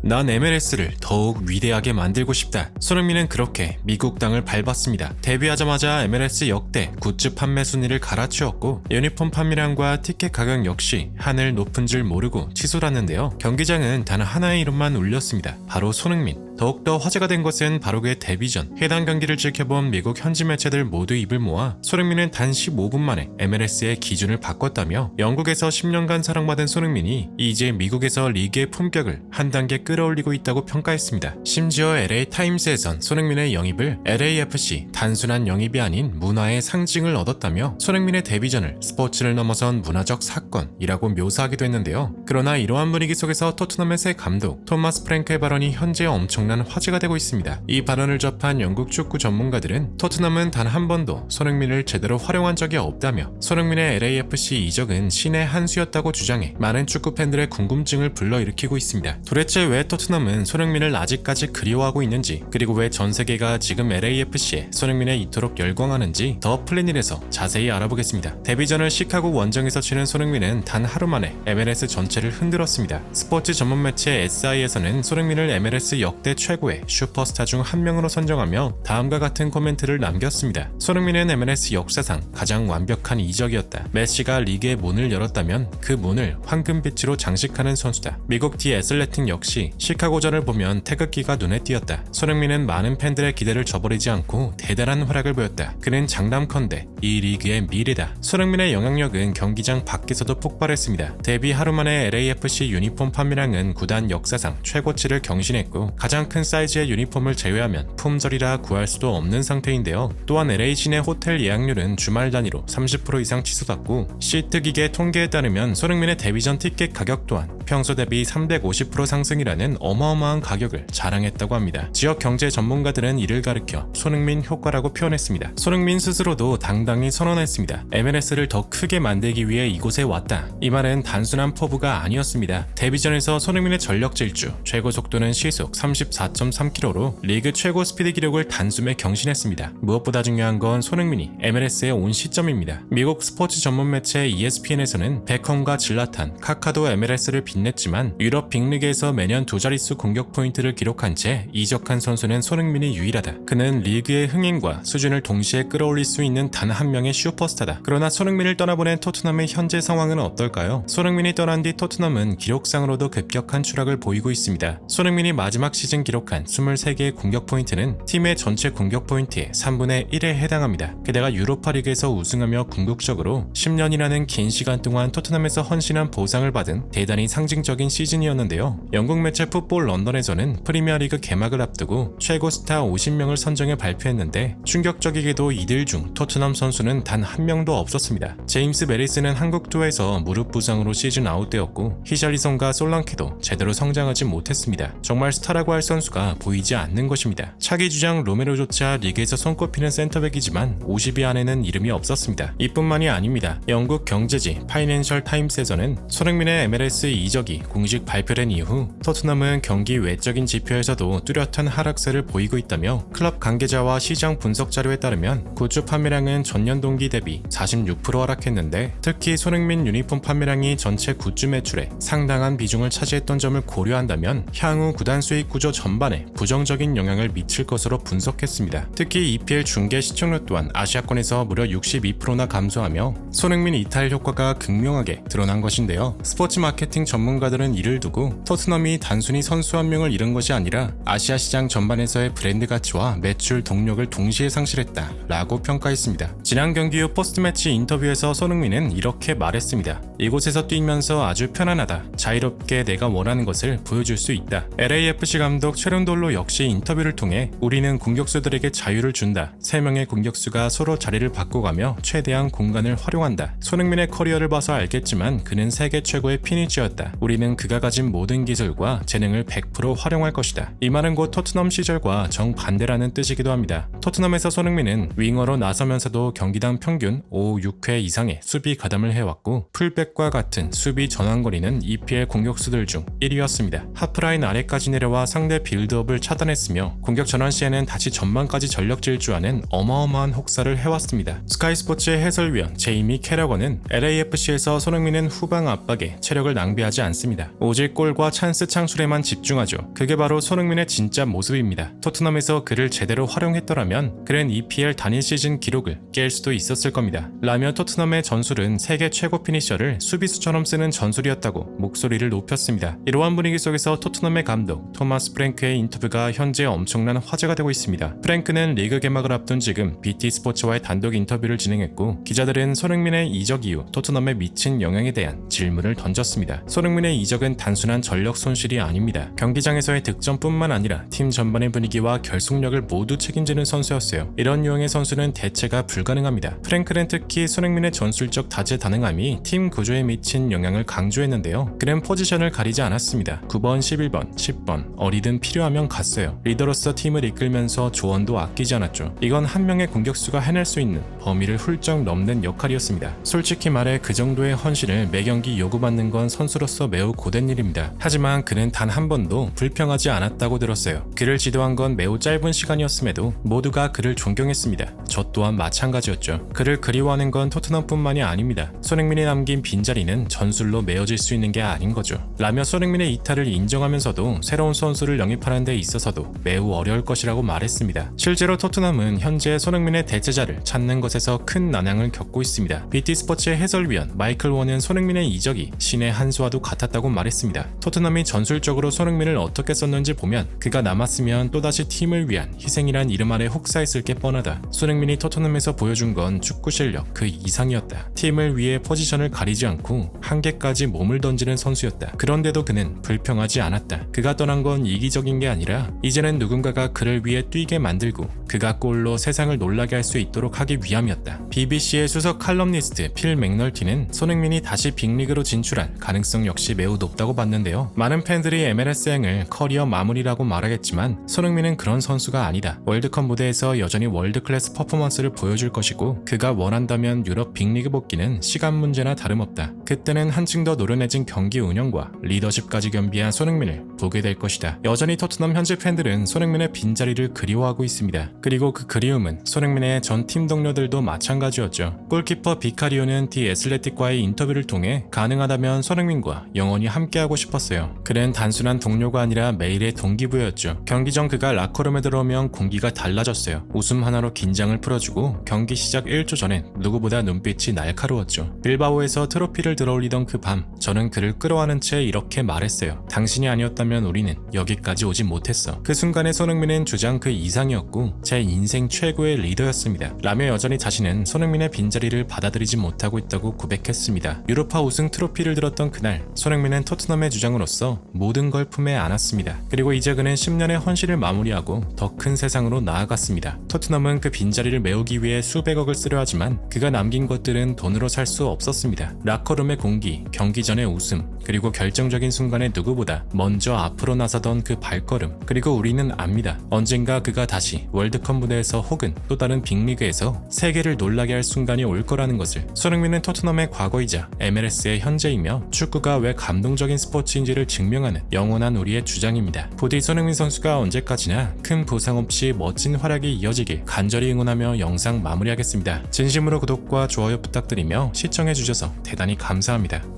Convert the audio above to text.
난 MLS를 더욱 위대하게 만들고 싶다. 손흥민은 그렇게 미국 땅을 밟았습니다. 데뷔하자마자 MLS 역대 굿즈 판매 순위를 갈아치웠고 유니폼 판매량과 티켓 가격 역시 하늘 높은 줄 모르고 치솟았는데요. 경기장은 단 하나의 이름만 울렸습니다. 바로 손흥민. 더욱더 화제가 된 것은 바로 그의 데뷔 전 해당 경기를 지켜본 미국 현지 매체들 모두 입을 모아 손흥민은 단 15분 만에 MLS의 기준을 바꿨다며 영국에서 10년간 사랑받은 손흥민이 이제 미국에서 리그의 품격을 한 단계 끌어올리고 있다고 평가했습니다. 심지어 LA 타임스에선 손흥민의 영입을 LAFC 단순한 영입이 아닌 문화의 상징을 얻었다며 손흥민의 데뷔전을 스포츠를 넘어선 문화적 사건이라고 묘사하기도 했는데요. 그러나 이러한 분위기 속에서 토트넘의 새 감독 토마스 프랭크의 발언이 현재 엄청난 화제가 되고 있습니다. 이 발언을 접한 영국 축구 전문가들은 토트넘은 단 한 번도 손흥민을 제대로 활용한 적이 없다며 손흥민의 LAFC 이적은 신의 한 수였다고 주장해 많은 축구 팬들의 궁금증을 불러일으키고 있습니다. 도대체 왜 토트넘은 손흥민을 아직까지 그리워하고 있는지, 그리고 왜 전 세계가 지금 LAFC에 손흥민에 이토록 열광하는지 더 플래닛에서 자세히 알아보겠습니다. 데뷔전을 시카고 원정에서 치른 손흥민은 단 하루 만에 MLS 전체를 흔들었습니다. 스포츠 전문 매체 SI에서는 손흥민을 MLS 역대 최고의 슈퍼스타 중 한 명으로 선정하며 다음과 같은 코멘트를 남겼습니다. 손흥민은 MLS 역사상 가장 완벽한 이적이었다. 메시가 리그의 문을 열었다면 그 문을 황금빛으로 장식하는 선수다. 미국 디 애슬레틱 역시 시카고전을 보면 태극기가 눈에 띄었다. 손흥민은 많은 팬들의 기대를 저버리지 않고 대단한 활약을 보였다. 그는 장담컨대 이 리그의 미래다. 손흥민의 영향력은 경기장 밖에서도 폭발했습니다. 데뷔 하루 만에 LAFC 유니폼 판매량은 구단 역사상 최고치를 경신했고 가장 큰 사이즈의 유니폼을 제외하면 품절이라 구할 수도 없는 상태인데요. 또한 LA 시내 호텔 예약률은 주말 단위로 30% 이상 치솟았고 시트 기계 통계에 따르면 손흥민의 데뷔전 티켓 가격 또한 평소 대비 350% 상승이라는 어마어마한 가격을 자랑했다고 합니다. 지역 경제 전문가들은 이를 가리켜 손흥민 효과라고 표현했습니다. 손흥민 스스로도 당당히 선언했습니다. MLS를 더 크게 만들기 위해 이곳에 왔다. 이 말은 단순한 포부가 아니었습니다. 데뷔전에서 손흥민의 전력 질주, 최고 속도는 시속 34.3km로 리그 최고 스피드 기록을 단숨에 경신했습니다. 무엇보다 중요한 건 손흥민이 MLS에 온 시점입니다. 미국 스포츠 전문 매체 ESPN에서는 베컴과 질라탄, 카카도 MLS를 빛냈지만 유럽 빅리그에서 매년 두 자릿수 공격 포인트를 기록한 채 이적한 선수는 손흥민이 유일하다. 그는 리그의 흥행과 수준을 동시에 끌어올릴 수 있는 단 한 명의 슈퍼스타다. 그러나 손흥민을 떠나보낸 토트넘의 현재 상황은 어떨까요? 손흥민이 떠난 뒤 토트넘은 기록상으로도 급격한 추락을 보이고 있습니다. 손흥민이 마지막 시즌 기록한 23개의 공격 포인트는 팀의 전체 공격 포인트의 3분의 1에 해당합니다. 게다가 유로파리그에서 우승하며 궁극적으로 10년이라는 긴 시간 동안 토트넘에서 헌신한 보상을 받은 대단히 상징적인 시즌이었는데요. 영국 매체 풋볼 런던에서는 프리미어리그 개막을 앞두고 최고 스타 50명을 선정해 발표했는데 충격적이게도 이들 중 토트넘 선수는 단 한 명도 없었습니다. 제임스 메리스는 한국 투어에서 무릎 부상으로 시즌 아웃되었고 히샬리송과 솔랑케도 제대로 성장하지 못했습니다. 정말 스타라고 할 선수가 보이지 않는 것입니다. 차기 주장 로메로조차 리그에서 손꼽히는 센터백이지만 50위 안에는 이름이 없었습니다. 이뿐만이 아닙니다. 영국 경제지 파이낸셜 타임스에서는 손흥민의 MLS 이적이 공식 발표된 이후 토트넘은 경기 외적인 지표에서도 뚜렷한 하락세를 보이고 있다며 클럽 관계자와 시장 분석 자료에 따르면 굿즈 판매량은 전년 동기 대비 46% 하락했는데 특히 손흥민 유니폼 판매량이 전체 굿즈 매출에 상당한 비중을 차지했던 점을 고려한다면 향후 구단 수익 구조 전반에 부정적인 영향을 미칠 것으로 분석했습니다. 특히 EPL 중계 시청률 또한 아시아권에서 무려 62%나 감소하며 손흥민 이탈 효과가 극명하게 드러난 것인데요. 스포츠 마케팅 전문가들은 이를 두고 토트넘이 단순히 선수 한 명을 잃은 것이 아니라 아시아 시장 전반에서의 브랜드 가치와 매출 동력을 동시에 상실했다 라고 평가했습니다. 지난 경기 후 포스트매치 인터뷰에서 손흥민은 이렇게 말했습니다. 이곳에서 뛰면서 아주 편안하다. 자유롭게 내가 원하는 것을 보여줄 수 있다. LAFC 감독 체론돌로 역시 인터뷰를 통해 우리는 공격수들에게 자유를 준다. 3명의 공격수가 서로 자리를 바꿔가며 최대한 공간을 활용한다. 손흥민의 커리어를 봐서 알겠지만 그는 세계 최고의 피니치였다. 우리는 그가 가진 모든 기술과 재능을 100% 활용할 것이다. 이 말은 곧 토트넘 시절과 정반대라는 뜻이기도 합니다. 토트넘에서 손흥민은 윙어로 나서면서도 경기당 평균 5, 6회 이상의 수비 가담을 해왔고 풀백과 같은 수비 전환거리는 EPL 공격수들 중 1위였습니다. 하프라인 아래까지 내려와 상대 손흥민의 빌드업을 차단했으며 공격 전환 시에는 다시 전방까지 전력 질주하는 어마어마한 혹사를 해왔습니다. 스카이스포츠의 해설위원 제이미 캐러건은 LAFC에서 손흥민은 후방 압박에 체력을 낭비하지 않습니다. 오직 골과 찬스 창출에만 집중하죠. 그게 바로 손흥민의 진짜 모습입니다. 토트넘에서 그를 제대로 활용했더라면 그는 EPL 단일 시즌 기록을 깰 수도 있었을 겁니다. 라며 토트넘의 전술은 세계 최고 피니셔를 수비수처럼 쓰는 전술이었다고 목소리를 높였습니다. 이러한 분위기 속에서 토트넘의 감독 토마스 프랭크의 인터뷰가 현재 엄청난 화제가 되고 있습니다. 프랭크는 리그 개막을 앞둔 지금 BT 스포츠와의 단독 인터뷰를 진행했고 기자들은 손흥민의 이적 이후 토트넘에 미친 영향에 대한 질문을 던졌습니다. 손흥민의 이적은 단순한 전력 손실이 아닙니다. 경기장에서의 득점뿐만 아니라 팀 전반의 분위기와 결속력을 모두 책임지는 선수였어요. 이런 유형의 선수는 대체가 불가능합니다. 프랭크는 특히 손흥민의 전술적 다재다능함이 팀 구조에 미친 영향을 강조했는데요. 그는 포지션을 가리지 않았습니다. 9번, 11번, 10번 어디든 필요하면 갔어요. 리더로서 팀을 이끌면서 조언도 아끼지 않았죠. 이건 한 명의 공격수가 해낼 수 있는 범위를 훌쩍 넘는 역할이었습니다. 솔직히 말해 그 정도의 헌신을 매 경기 요구받는 건 선수로서 매우 고된 일입니다. 하지만 그는 단 한 번도 불평하지 않았다고 들었어요. 그를 지도한 건 매우 짧은 시간이었음에도 모두가 그를 존경했습니다. 저 또한 마찬가지였죠. 그를 그리워하는 건 토트넘뿐만이 아닙니다. 손흥민이 남긴 빈자리는 전술로 메워질 수 있는 게 아닌 거죠. 라며 손흥민의 이탈을 인정하면서도 새로운 선수를 영입하는 데 있어서도 매우 어려울 것이라고 말했습니다. 실제로 토트넘은 현재 손흥민의 대체자를 찾는 것에서 큰 난항을 겪고 있습니다. BT 스포츠의 해설위원 마이클 원은 손흥민의 이적이 신의 한 수와도 같았다고 말했습니다. 토트넘이 전술적으로 손흥민을 어떻게 썼는지 보면 그가 남았으면 또다시 팀을 위한 희생이란 이름 아래 혹사했을 게 뻔하다. 손흥민이 토트넘에서 보여준 건 축구 실력 그 이상이었다. 팀을 위해 포지션을 가리지 않고 한계까지 몸을 던지는 선수였다. 그런데도 그는 불평하지 않았다. 그가 떠난 건 이기적인 게 아니라 이제는 누군가가 그를 위해 뛰게 만들고 그가 골로 세상을 놀라게 할 수 있도록 하기 위함이었다. BBC의 수석 칼럼니스트 필 맥널티는 손흥민이 다시 빅리그로 진출할 가능성 역시 매우 높다고 봤는데요. 많은 팬들이 MLS행을 커리어 마무리라고 말하겠지만 손흥민은 그런 선수가 아니다. 월드컵 무대에서 여전히 월드클래스 퍼포먼스를 보여줄 것이고 그가 원한다면 유럽 빅리그 복귀는 시간 문제나 다름없다. 그때는 한층 더 노련해진 경기 운영과 리더십까지 겸비한 손흥민을 보게 될 것이다. 여전히 토트넘 현지 팬들은 손흥민의 빈자리를 그리워하고 있습니다. 그리고 그 그리움은 손흥민의 전 팀 동료들도 마찬가지였죠. 골키퍼 비카리오는 디 애슬레틱과의 인터뷰를 통해 가능하다면 손흥민과 영원히 함께하고 싶었어요. 그는 단순한 동료가 아니라 매일의 동기부여였죠. 경기 전 그가 라커룸에 들어오면 공기가 달라졌어요. 웃음 하나로 긴장을 풀어주고 경기 시작 1초 전엔 누구보다 눈빛이 날카로웠죠. 빌바오에서 트로피를 들어올리던 그 밤 저는 그를 끌어안은 채 이렇게 말했어요. 당신이 아니었다면 우리는 여기까지 오지 못했어. 그 순간에 손흥민은 주장 그 이상이었고 제 인생 최고의 리더였습니다. 라며 여전히 자신은 손흥민의 빈자리를 받아들이지 못하고 있다고 고백했습니다. 유로파 우승 트로피를 들었던 그날 손흥민은 토트넘의 주장으로서 모든 걸 품에 안았습니다. 그리고 이제 그는 10년의 헌신을 마무리하고 더 큰 세상으로 나아갔습니다. 토트넘은 그 빈자리를 메우기 위해 수백억을 쓰려 하지만 그가 남긴 것들은 돈으로 살 수 없었습니다. 라커룸의 공기, 경기 전의 웃음, 그리고 결정적인 순간에 누구보다 먼저 앞으로 나서던 그 발걸음. 그리고 우리는 압니다. 언젠가 그가 다시 월드컵 무대에서 혹은 또 다른 빅리그에서 세계를 놀라게 할 순간이 올 거라는 것을. 손흥민은 토트넘의 과거이자 MLS의 현재이며 축구가 왜 감동적인 스포츠인지를 증명하는 영원한 우리의 주장입니다. 부디 손흥민 선수가 언제까지나 큰 부상 없이 멋진 활약이 이어지길 간절히 응원하며 영상 마무리하겠습니다. 진심으로 구독과 좋아요 부탁드리며 시청해주셔서 대단히 감사합니다.